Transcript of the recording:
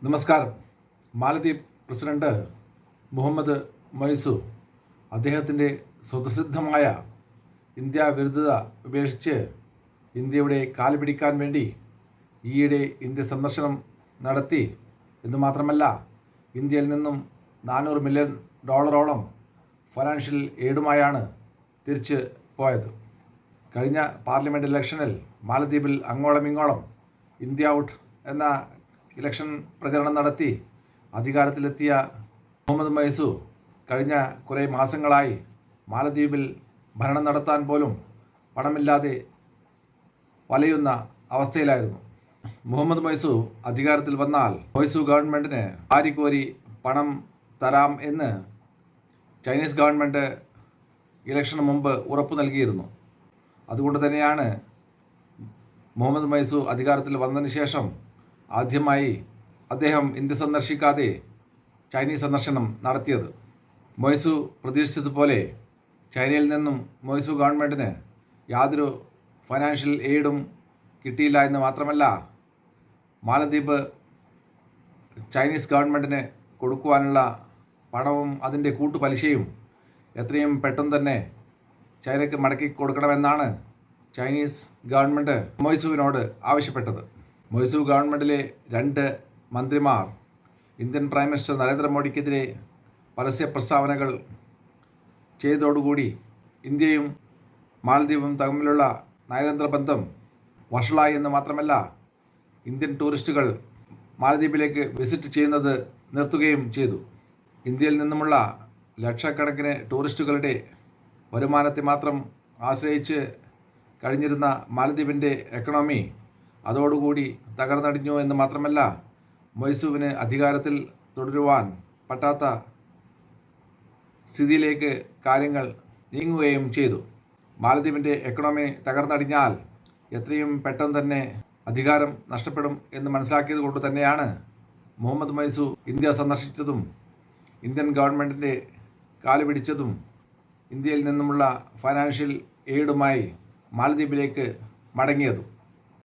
നമസ്കാരം. മാലദ്വീപ് പ്രസിഡന്റ് മുഹമ്മദ് മൊയ്സു അദ്ദേഹത്തിൻ്റെ സ്വതസിദ്ധമായ ഇന്ത്യ വിരുദ്ധത ഉപേക്ഷിച്ച് ഇന്ത്യയുടെ കാല് പിടിക്കാൻ വേണ്ടി ഈയിടെ ഇന്ത്യ സന്ദർശനം നടത്തി എന്ന് മാത്രമല്ല, ഇന്ത്യയിൽ നിന്നും $400 മില്യൺ ഫൈനാൻഷ്യൽ എയ്ഡുമായാണ് തിരിച്ച് പോയത്. കഴിഞ്ഞ പാർലമെൻറ്റ് ഇലക്ഷനിൽ മാലദ്വീപിൽ അങ്ങോളം ഇങ്ങോളം ഇന്ത്യ ഔട്ട് എന്ന ഇലക്ഷൻ പ്രചരണം നടത്തി അധികാരത്തിലെത്തിയ മുഹമ്മദ് മൊയ്സു കഴിഞ്ഞ കുറേ മാസങ്ങളായി മാലദ്വീപിൽ ഭരണം നടത്താൻ പോലും പണമില്ലാതെ വലയുന്ന അവസ്ഥയിലായിരുന്നു. മുഹമ്മദ് മൊയ്സു അധികാരത്തിൽ വന്നാൽ മൊയ്സു ഗവൺമെൻറ്റിന് വാരിക്കോരി പണം തരാം എന്ന് ചൈനീസ് ഗവൺമെൻറ് ഇലക്ഷന് മുമ്പ് ഉറപ്പു നൽകിയിരുന്നു. അതുകൊണ്ട് തന്നെയാണ് മുഹമ്മദ് മൊയ്സു അധികാരത്തിൽ വന്നതിന് ശേഷം ആദ്യമായി അദ്ദേഹം ഇന്ത്യ സന്ദർശിക്കാതെ ചൈനീസ് സന്ദർശനം നടത്തിയത്. മൊയ്സു പ്രതീക്ഷിച്ചതുപോലെ ചൈനയിൽ നിന്നും മൊയ്സു ഗവൺമെൻറ്റിന് യാതൊരു ഫൈനാൻഷ്യൽ എയ്ഡും കിട്ടിയില്ല എന്ന് മാത്രമല്ല, മാലദ്വീപ് ചൈനീസ് ഗവൺമെൻറ്റിന് കൊടുക്കുവാനുള്ള പണവും അതിൻ്റെ കൂട്ടുപലിശയും എത്രയും പെട്ടെന്ന് തന്നെ ചൈനയ്ക്ക് മടക്കി കൊടുക്കണമെന്നാണ് ചൈനീസ് ഗവൺമെൻറ് മൊയ്സുവിനോട് ആവശ്യപ്പെട്ടത്. മൊയ്സു ഗവൺമെൻറ്റിലെ 2 മന്ത്രിമാർ ഇന്ത്യൻ പ്രൈം മിനിസ്റ്റർ നരേന്ദ്രമോദിക്കെതിരെ പരസ്യ പ്രസ്താവനകൾ ചെയ്തതോടുകൂടി ഇന്ത്യയും മാലദ്വീപും തമ്മിലുള്ള നയതന്ത്ര ബന്ധം വഷളായി എന്ന് മാത്രമല്ല, ഇന്ത്യൻ ടൂറിസ്റ്റുകൾ മാലദ്വീപിലേക്ക് വിസിറ്റ് ചെയ്യുന്നത് നിർത്തുകയും ചെയ്തു. ഇന്ത്യയിൽ നിന്നുമുള്ള ലക്ഷക്കണക്കിന് ടൂറിസ്റ്റുകളുടെ വരുമാനത്തെ മാത്രം ആശ്രയിച്ച് കഴിഞ്ഞിരുന്ന മാലദ്വീപിൻ്റെ എക്കണോമി അതോടുകൂടി തകർന്നടിഞ്ഞു എന്ന് മാത്രമല്ല, മൊയ്സുവിന് അധികാരത്തിൽ തുടരുവാൻ പറ്റാത്ത സ്ഥിതിയിലേക്ക് കാര്യങ്ങൾ നീങ്ങുകയും ചെയ്തു. മാലദ്വീപിൻ്റെ എക്കണോമി തകർന്നടിഞ്ഞാൽ എത്രയും പെട്ടെന്ന് തന്നെ അധികാരം നഷ്ടപ്പെടും എന്ന് മനസ്സിലാക്കിയത് കൊണ്ട് തന്നെയാണ് മുഹമ്മദ് മൊയ്സു ഇന്ത്യ സന്ദർശിച്ചതും ഇന്ത്യൻ ഗവൺമെൻറ്റിൻ്റെ കാല് പിടിച്ചതും ഇന്ത്യയിൽ നിന്നുമുള്ള ഫൈനാൻഷ്യൽ എയ്ഡുമായി മാലദ്വീപിലേക്ക് മടങ്ങിയതും.